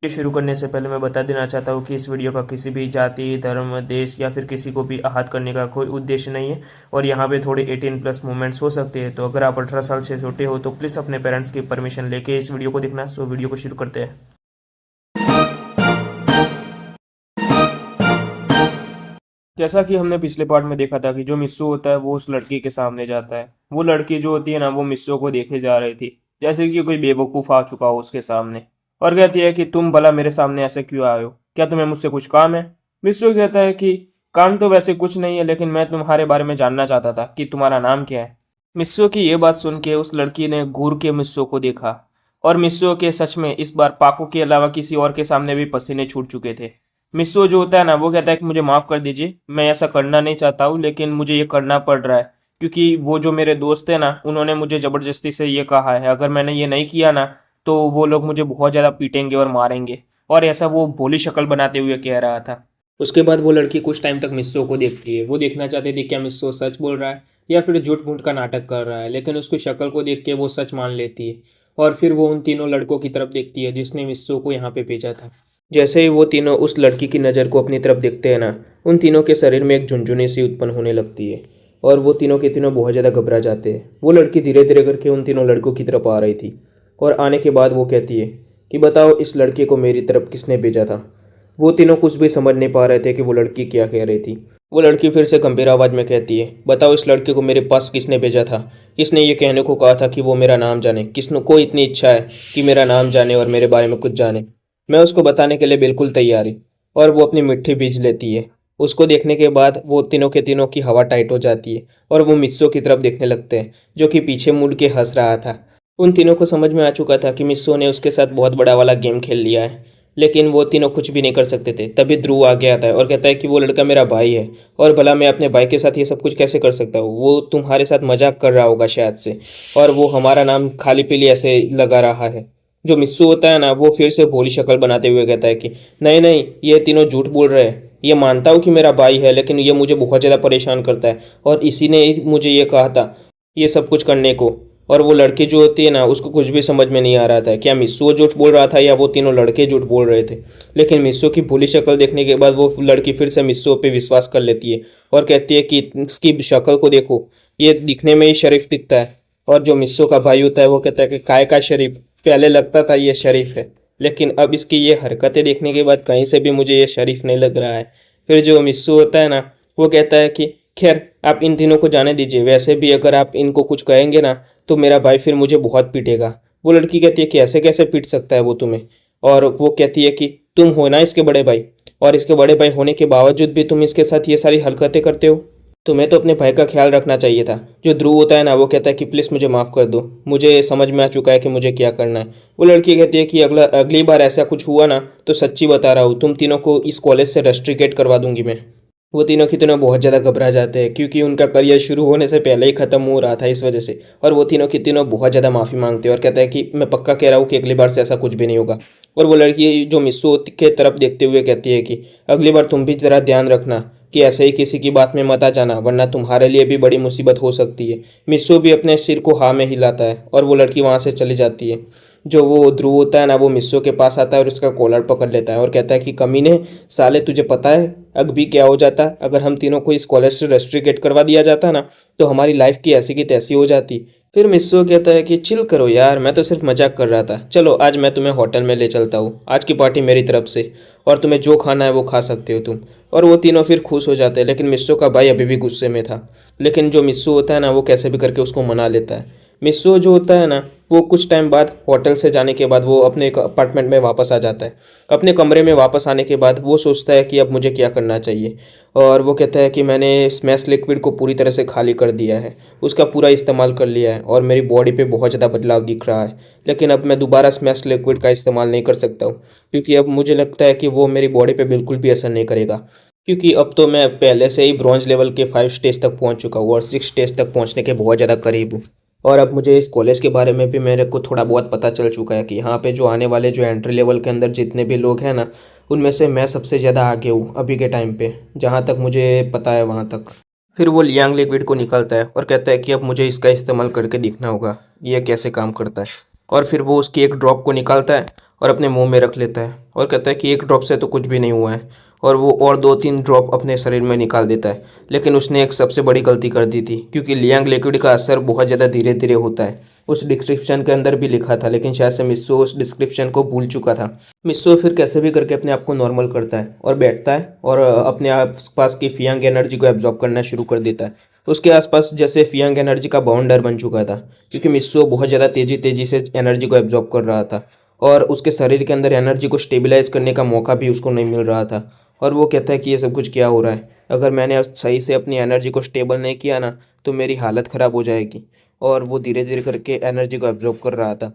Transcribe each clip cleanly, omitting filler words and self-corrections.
Video शुरू करने से पहले मैं बता देना चाहता हूँ कि इस वीडियो का किसी भी जाति, धर्म, देश या फिर किसी को भी आहत करने का कोई उद्देश्य नहीं है और यहाँ पे थोड़े 18+ मूवमेंट्स हो सकते हैं। तो अगर आप 18 साल से छोटे हो तो प्लीज़ अपने पेरेंट्स की परमिशन लेके इस वीडियो को देखना। सो वीडियो को शुरू करते हैं। जैसा कि हमने पिछले पार्ट में देखा था कि जो मिस्सू होता है वो उस लड़की के सामने जाता है। वो लड़की जो होती है ना, वो मिस्सू को देखे जा रही थी जैसे कि कोई बेवकूफ़ आ चुका हो उसके सामने, और कहती है कि तुम भला मेरे सामने ऐसे क्यों आए हो, क्या तुम्हें मुझसे कुछ काम है। मिस्सू कहता है कि काम तो वैसे कुछ नहीं है, लेकिन मैं तुम्हारे बारे में जानना चाहता था कि तुम्हारा नाम क्या है। मिस्सू की ये बात सुन के उस लड़की ने घूर के मिस्सू को देखा, और मिस्सू के सच में इस बार पाकू के अलावा किसी और के सामने भी पसीने छूट चुके थे। मिस्सू जो होता है ना, वो कहता है कि मुझे माफ़ कर दीजिए, मैं ऐसा करना नहीं चाहता हूँ, लेकिन मुझे ये करना पड़ रहा है क्योंकि वो जो मेरे दोस्त हैं ना, उन्होंने मुझे ज़बरदस्ती से ये कहा है, अगर मैंने ये नहीं किया ना तो वो लोग मुझे बहुत ज़्यादा पीटेंगे और मारेंगे। और ऐसा वो भोली शक्ल बनाते हुए कह रहा था। उसके बाद वो लड़की कुछ टाइम तक मिस्सो को देखती है। वो देखना चाहती थी क्या मिस्सो सच बोल रहा है या फिर झूठ मूठ का नाटक कर रहा है, लेकिन उसकी शक्ल को देख के वो सच मान लेती है। और फिर वो उन तीनों लड़कों की तरफ देखती है जिसने मिस्सो को यहाँ पे भेजा था। जैसे ही वो तीनों उस लड़की की नज़र को अपनी तरफ देखते हैं ना, उन तीनों के शरीर में एक झुनझुनी सी उत्पन्न होने लगती है और वो तीनों के तीनों बहुत ज़्यादा घबरा जाते हैं। वो लड़की धीरे धीरे करके उन तीनों लड़कों की तरफ आ रही थी और आने के बाद वो कहती है कि बताओ इस लड़के को मेरी तरफ किसने भेजा था। वो तीनों कुछ भी समझ नहीं पा रहे थे कि वो लड़की क्या कह रही थी। वो लड़की फिर से गंभीर आवाज़ में कहती है, बताओ इस लड़के को मेरे पास किसने भेजा था, किसने ये कहने को कहा था कि वो मेरा नाम जाने, किसने को इतनी इच्छा है कि मेरा नाम जाने और मेरे बारे में कुछ जाने। मैं उसको बताने के लिए बिल्कुल तैयार हूँ। और वो अपनी मिट्टी बीज लेती है। उसको देखने के बाद वो तीनों के तीनों की हवा टाइट हो जाती है और वो मिस्सो की तरफ देखने लगते हैं जो कि पीछे मुड़ के हंस रहा था। उन तीनों को समझ में आ चुका था कि मिस्सो ने उसके साथ बहुत बड़ा वाला गेम खेल लिया है, लेकिन वो तीनों कुछ भी नहीं कर सकते थे। तभी ध्रुव आगे आता है और कहता है कि वो लड़का मेरा भाई है और भला मैं अपने भाई के साथ ये सब कुछ कैसे कर सकता हूँ, वो तुम्हारे साथ मजाक कर रहा होगा शायद से, और वो हमारा नाम खाली पीली ऐसे लगा रहा है। जो मिस्सू होता है ना, वो फिर से भोली शक्ल बनाते हुए कहता है कि नहीं नहीं, ये तीनों झूठ बोल रहे हैं। ये मानता हूँ कि मेरा भाई है, लेकिन ये मुझे बहुत ज़्यादा परेशान करता है और इसी ने ही मुझे ये कहा था ये सब कुछ करने को। और वो लड़की जो होती है ना, उसको कुछ भी समझ में नहीं आ रहा था क्या मिस्सू झूठ बोल रहा था या वो तीनों लड़के झूठ बोल रहे थे। लेकिन मिस्सू की भोली शक्ल देखने के बाद वो लड़की फिर से मिस्सू पे विश्वास कर लेती है और कहती है कि इसकी शक्ल को देखो, ये दिखने में ही शरीफ दिखता है। और जो मिस्सू का भाई होता है वो कहता है कि काय का शरीफ, पहले लगता था ये शरीफ है, लेकिन अब इसकी ये हरकतें देखने के बाद कहीं से भी मुझे ये शरीफ नहीं लग रहा है। फिर जो मिस्सू होता है ना, वो कहता है कि खैर आप इन तीनों को जाने दीजिए, वैसे भी अगर आप इनको कुछ कहेंगे ना तो मेरा भाई फिर मुझे बहुत पीटेगा। वो लड़की कहती है कि ऐसे कैसे पीट सकता है वो तुम्हें। और वो कहती है कि तुम हो ना इसके बड़े भाई, और इसके बड़े भाई होने के बावजूद भी तुम इसके साथ ये सारी हरकतें करते हो। तुम्हें तो अपने भाई का ख्याल रखना चाहिए था। जो ध्रुव होता है ना, वो कहता है कि प्लीज़ मुझे माफ़ कर दो, मुझे समझ में आ चुका है कि मुझे क्या करना है। वो लड़की कहती है कि अगली बार ऐसा कुछ हुआ ना तो सच्ची बता रहा हूँ, तुम तीनों को इस कॉलेज से रस्ट्रिकेट करवा दूंगी मैं। वो तीनों की तीनों बहुत ज़्यादा घबरा जाते हैं क्योंकि उनका करियर शुरू होने से पहले ही ख़त्म हो रहा था इस वजह से। और वो तीनों की तीनों बहुत ज़्यादा माफ़ी मांगते हैं और कहता है कि मैं पक्का कह रहा हूँ कि अगली बार से ऐसा कुछ भी नहीं होगा। और वो लड़की जो मिस्सू के तरफ देखते हुए कहती है कि अगली बार तुम भी ज़रा ध्यान रखना कि ऐसे ही किसी की बात में मत आ जाना, वरना तुम्हारे लिए भी बड़ी मुसीबत हो सकती है। मिस्सू भी अपने सिर को हाँ में हिलाता है और वो लड़की वहाँ से चली जाती है। जो वो ध्रुव होता है ना, वो मिस्सू के पास आता है और उसका कॉलर पकड़ लेता है और कहता है कि कमीने, साले तुझे पता है अभी क्या हो जाता अगर हम तीनों को इस कॉलेज से रस्ट्रिकेट करवा दिया जाता ना, तो हमारी लाइफ की ऐसी की तैसी हो जाती। फिर मिस्सू कहता है कि चिल करो यार, मैं तो सिर्फ मजाक कर रहा था, चलो आज मैं तुम्हें होटल में ले चलता हूँ, आज की पार्टी मेरी तरफ से और तुम्हें जो खाना है वो खा सकते हो तुम। और वो तीनों फिर खुश हो जाते हैं, लेकिन मिस्सू का भाई अभी भी गुस्से में था। लेकिन जो मिस्सू होता है ना, वो कैसे भी करके उसको मना लेता है। मिस्सू जो होता है ना, वो कुछ टाइम बाद होटल से जाने के बाद वो अपने एक अपार्टमेंट में वापस आ जाता है। अपने कमरे में वापस आने के बाद वो सोचता है कि अब मुझे क्या करना चाहिए, और वो कहता है कि मैंने स्मैश लिक्विड को पूरी तरह से खाली कर दिया है, उसका पूरा इस्तेमाल कर लिया है और मेरी बॉडी पे बहुत ज़्यादा बदलाव दिख रहा है। लेकिन अब मैं दोबारा स्मैश लिक्विड का इस्तेमाल नहीं कर सकता हूँ क्योंकि अब मुझे लगता है कि वो मेरी बॉडी पे बिल्कुल भी असर नहीं करेगा, क्योंकि अब तो मैं पहले से ही ब्रॉन्ज लेवल के 5 स्टेज तक पहुँच चुका हूँ और 6 स्टेज तक पहुँचने के बहुत ज़्यादा करीब हूँ। और अब मुझे इस कॉलेज के बारे में भी मेरे को थोड़ा बहुत पता चल चुका है कि यहाँ पे जो आने वाले जो एंट्री लेवल के अंदर जितने भी लोग हैं ना, उनमें से मैं सबसे ज़्यादा आगे हूँ अभी के टाइम पे, जहाँ तक मुझे पता है वहाँ तक। फिर वो लियांग लिक्विड को निकालता है और कहता है कि अब मुझे इसका इस्तेमाल करके दिखना होगा ये कैसे काम करता है। और फिर वो उसकी एक ड्रॉप को निकालता है और अपने मुंह में रख लेता है और कहता है कि एक ड्रॉप से तो कुछ भी नहीं हुआ है, और वो और 2-3 ड्रॉप अपने शरीर में निकाल देता है। लेकिन उसने एक सबसे बड़ी गलती कर दी थी, क्योंकि लियांग लिक्विड का असर बहुत ज़्यादा धीरे धीरे होता है। उस डिस्क्रिप्शन के अंदर भी लिखा था, लेकिन शायद से मिस्सो उस डिस्क्रिप्शन को भूल चुका था। मिस्सो फिर कैसे भी करके अपने आप को नॉर्मल करता है और बैठता है और अपने आसपास की फियांग एनर्जी को एब्जॉर्ब करना शुरू कर देता है। उसके आसपास जैसे फियांग एनर्जी का बाउंडर बन चुका था, क्योंकि मिस्सो बहुत ज़्यादा तेज़ी तेज़ी से एनर्जी को एब्जॉर्ब कर रहा था, और उसके शरीर के अंदर एनर्जी को स्टेबलाइज करने का मौका भी उसको नहीं मिल रहा था। और वो कहता है कि ये सब कुछ क्या हो रहा है, अगर मैंने सही से अपनी एनर्जी को स्टेबल नहीं किया ना, तो मेरी हालत ख़राब हो जाएगी। और वो धीरे धीरे करके एनर्जी को एब्जॉर्ब कर रहा था,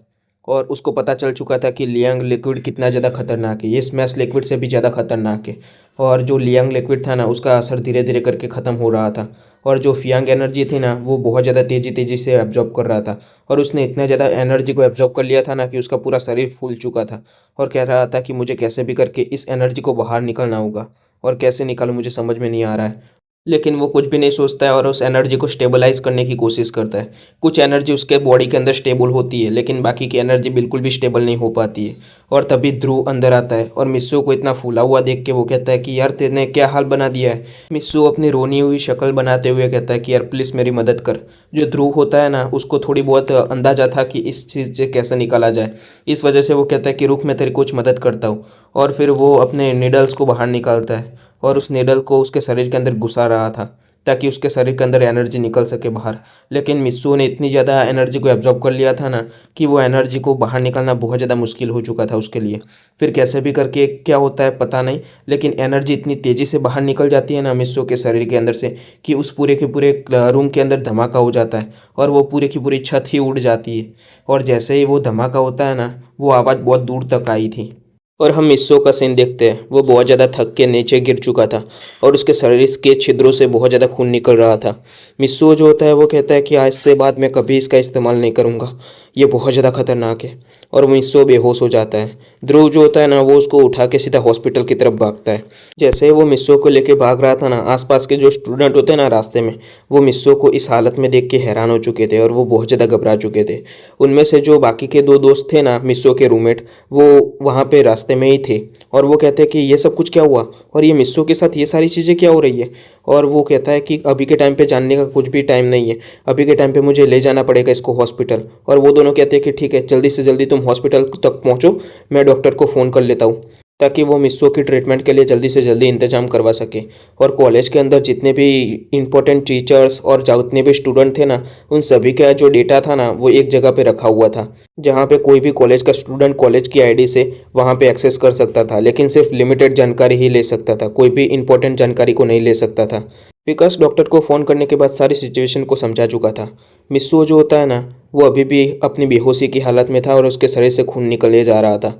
और उसको पता चल चुका था कि लियांग लिक्विड कितना ज़्यादा खतरनाक है, ये स्मैश लिक्विड से भी ज़्यादा खतरनाक है। और जो लियांग लिक्विड था ना, उसका असर धीरे धीरे करके ख़त्म हो रहा था, और जो फियांग एनर्जी थी ना, वो बहुत ज़्यादा तेज़ी तेज़ी से एब्जॉर्ब कर रहा था। और उसने इतना ज़्यादा एनर्जी को एब्जॉर्ब कर लिया था ना, कि उसका पूरा शरीर फूल चुका था, और कह रहा था कि मुझे कैसे भी करके इस एनर्जी को बाहर निकलना होगा, और कैसे निकालूं मुझे समझ में नहीं आ रहा है। लेकिन वो कुछ भी नहीं सोचता है और उस एनर्जी को स्टेबलाइज करने की कोशिश करता है। कुछ एनर्जी उसके बॉडी के अंदर स्टेबल होती है, लेकिन बाकी की एनर्जी बिल्कुल भी स्टेबल नहीं हो पाती है। और तभी ध्रुव अंदर आता है, और मिस्सू को इतना फूला हुआ देख के वो कहता है कि यार तेने क्या हाल बना दिया है। मिस्सू अपनी रोनी हुई शक्ल बनाते हुए कहता है कि यार प्लीज़ मेरी मदद कर। जो ध्रुव होता है ना, उसको थोड़ी बहुत अंदाजा था कि इस चीज़ से कैसे निकाला जाए। इस वजह से वो कहता है कि रुक, मैं तेरी कुछ मदद करता हूँ। और फिर वो अपने निडल्स को बाहर निकालता है, और उस निडल को उसके शरीर के अंदर घुसा रहा था, ताकि उसके शरीर के अंदर एनर्जी निकल सके बाहर। लेकिन मित्सुओ ने इतनी ज़्यादा एनर्जी को एब्जॉर्ब कर लिया था ना, कि वो एनर्जी को बाहर निकालना बहुत ज़्यादा मुश्किल हो चुका था उसके लिए। फिर कैसे भी करके क्या होता है पता नहीं, लेकिन एनर्जी इतनी तेज़ी से बाहर निकल जाती है ना मित्सुओ के शरीर के अंदर से, कि उस पूरे के पूरे रूम के अंदर धमाका हो जाता है, और वो पूरी की पूरी छत ही उड़ जाती है। और जैसे ही वो धमाका होता है ना, वो आवाज़ बहुत दूर तक आई थी। और हम मिस्सो का सीन देखते हैं, वो बहुत ज़्यादा थक के नीचे गिर चुका था, और उसके शरीर के छिद्रों से बहुत ज़्यादा खून निकल रहा था। मिस्सो जो होता है वो कहता है कि आज से बाद मैं कभी इसका इस्तेमाल नहीं करूँगा, ये बहुत ज़्यादा खतरनाक है। और मिस्सो बेहोश हो जाता है। ध्रुव जो होता है ना, वो उसको उठा के सीधा हॉस्पिटल की तरफ भागता है। जैसे ही वो मिस्सो को लेके भाग रहा था ना, आसपास के जो स्टूडेंट होते हैं ना रास्ते में, वो मिस्सो को इस हालत में देख के हैरान हो चुके थे, और वो बहुत ज़्यादा घबरा चुके थे। उनमें से जो बाकी के 2 दोस्त थे ना, मिस्सो के रूममेट, वो वहाँ पे रास्ते में ही थे, और वो कहते हैं कि ये सब कुछ क्या हुआ, और ये मिस्सो के साथ ये सारी चीज़ें क्या हो रही है। और वो कहता है कि अभी के टाइम पे जानने का कुछ भी टाइम नहीं है, अभी के टाइम पे मुझे ले जाना पड़ेगा इसको हॉस्पिटल। और वो दोनों कहते हैं कि ठीक है, जल्दी से जल्दी तुम हॉस्पिटल तक पहुँचो, मैं डॉक्टर को फ़ोन कर लेता हूँ, ताकि वो मिस्सो की ट्रीटमेंट के लिए जल्दी से जल्दी इंतजाम करवा सके। और कॉलेज के अंदर जितने भी इम्पोर्टेंट टीचर्स और जितने भी स्टूडेंट थे ना, उन सभी का जो डेटा था ना, वो एक जगह पे रखा हुआ था, जहाँ पे कोई भी कॉलेज का स्टूडेंट कॉलेज की आईडी से वहाँ पे एक्सेस कर सकता था, लेकिन सिर्फ लिमिटेड जानकारी ही ले सकता था, कोई भी इंपॉर्टेंट जानकारी को नहीं ले सकता था। विकास डॉक्टर को फ़ोन करने के बाद सारी सिचुएशन को समझा चुका था। मिस्सो जो होता है ना, वो अभी भी अपनी बेहोशी की हालत में था, और उसके शरीर से खून निकले जा रहा था।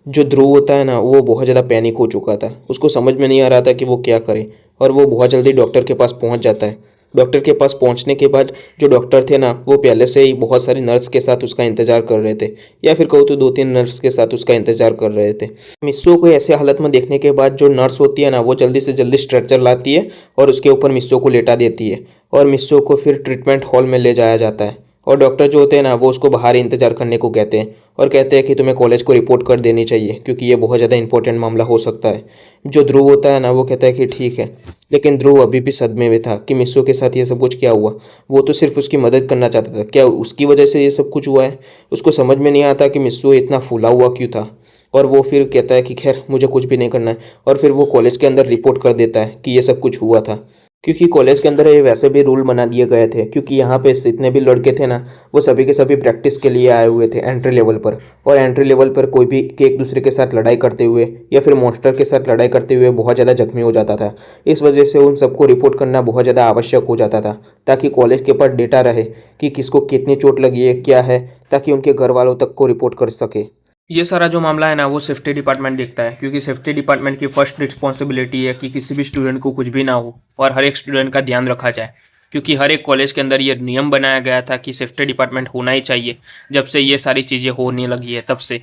जो ध्रुव होता है ना, वो बहुत ज़्यादा पैनिक हो चुका था, उसको समझ में नहीं आ रहा था कि वो क्या करे। और वो बहुत जल्दी डॉक्टर के पास पहुंच जाता है। डॉक्टर के पास पहुंचने के बाद जो डॉक्टर थे ना, वो पहले से ही बहुत सारी नर्स के साथ उसका इंतज़ार कर रहे थे, या फिर कहूँ तो 2-3 नर्स के साथ उसका इंतज़ार कर रहे थे। मिस्सो को ऐसे हालत में देखने के बाद जो नर्स होती है ना, वो जल्दी से जल्दी स्ट्रेचर लाती है, और उसके ऊपर मिस्सो को लेटा देती है, और मिस्सो को फिर ट्रीटमेंट हॉल में ले जाया जाता है। और डॉक्टर जो होते हैं ना, वो उसको बाहर ही इंतज़ार करने को कहते हैं, और कहते हैं कि तुम्हें कॉलेज को रिपोर्ट कर देनी चाहिए, क्योंकि ये बहुत ज़्यादा इंपॉर्टेंट मामला हो सकता है। जो ध्रुव होता है ना, वो कहता है कि ठीक है। लेकिन ध्रुव अभी भी सदमे में था कि मिस्सो के साथ ये सब कुछ क्या हुआ। वो तो सिर्फ उसकी मदद करना चाहता था, क्या उसकी वजह से ये सब कुछ हुआ है। उसको समझ में नहीं आता कि मिस्सो इतना फूला हुआ क्यों था। और वो फिर कहता है कि खैर मुझे कुछ भी नहीं करना है, और फिर वो कॉलेज के अंदर रिपोर्ट कर देता है कि ये सब कुछ हुआ था। क्योंकि कॉलेज के अंदर ये वैसे भी रूल बना दिए गए थे, क्योंकि यहाँ पे जितने भी लड़के थे ना, वो सभी के सभी प्रैक्टिस के लिए आए हुए थे एंट्री लेवल पर। और एंट्री लेवल पर कोई भी के एक दूसरे के साथ लड़ाई करते हुए, या फिर मॉन्स्टर के साथ लड़ाई करते हुए बहुत ज़्यादा जख्मी हो जाता था। इस वजह से उन सबको रिपोर्ट करना बहुत ज़्यादा आवश्यक हो जाता था, ताकि कॉलेज के पास डेटा रहे कि किसको कितनी चोट लगी है, क्या है, ताकि उनके घर वालों तक को रिपोर्ट कर सके। ये सारा जो मामला है ना, वो सेफ्टी डिपार्टमेंट देखता है, क्योंकि सेफ्टी डिपार्टमेंट की फर्स्ट रिस्पॉन्सिबिलिटी है कि किसी भी स्टूडेंट को कुछ भी ना हो, और हर एक स्टूडेंट का ध्यान रखा जाए। क्योंकि हर एक कॉलेज के अंदर ये नियम बनाया गया था कि सेफ्टी डिपार्टमेंट होना ही चाहिए, जब से ये सारी चीज़ें होने लगी है तब से।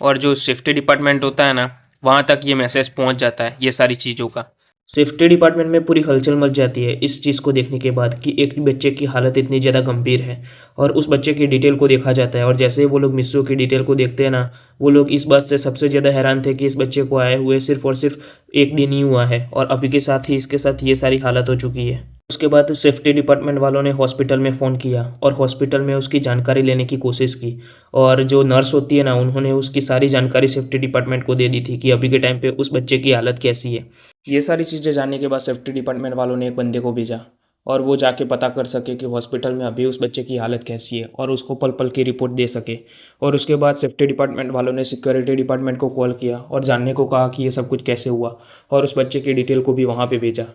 और जो सेफ्टी डिपार्टमेंट होता है ना, वहाँ तक ये मैसेज पहुँच जाता है ये सारी चीज़ों का। सेफ्टी डिपार्टमेंट में पूरी हलचल मच जाती है इस चीज़ को देखने के बाद कि एक बच्चे की हालत इतनी ज़्यादा गंभीर है। और उस बच्चे की डिटेल को देखा जाता है, और जैसे ही वो लोग मिस्सू की डिटेल को देखते हैं ना, वो लोग इस बात से सबसे ज़्यादा हैरान थे कि इस बच्चे को आए हुए सिर्फ और सिर्फ एक दिन ही हुआ है और अभी के साथ ही इसके साथ ये सारी हालत हो चुकी है। उसके बाद सेफ्टी डिपार्टमेंट वालों ने हॉस्पिटल में फ़ोन किया और हॉस्पिटल में उसकी जानकारी लेने की कोशिश की। और जो नर्स होती है ना, उन्होंने उसकी सारी जानकारी सेफ्टी डिपार्टमेंट को दे दी थी कि अभी के टाइम पे उस बच्चे की हालत कैसी है। ये सारी चीज़ें जानने के बाद सेफ्टी डिपार्टमेंट वालों ने एक बंदे को भेजा और वो जाके पता कर सके कि हॉस्पिटल में अभी उस बच्चे की हालत कैसी है और उसको पल पल की रिपोर्ट दे सके। और उसके बाद सेफ्टी डिपार्टमेंट वालों ने सिक्योरिटी डिपार्टमेंट को कॉल किया और जानने को कहा कि ये सब कुछ कैसे हुआ, और उस बच्चे की डिटेल को भी वहाँ पे भेजा।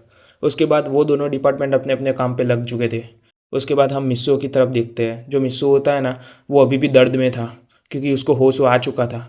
उसके बाद वो दोनों डिपार्टमेंट अपने अपने काम पे लग चुके थे। उसके बाद हम मिस्सो की तरफ देखते हैं। जो मिस्सो होता है ना, वो अभी भी दर्द में था क्योंकि उसको होश आ चुका था।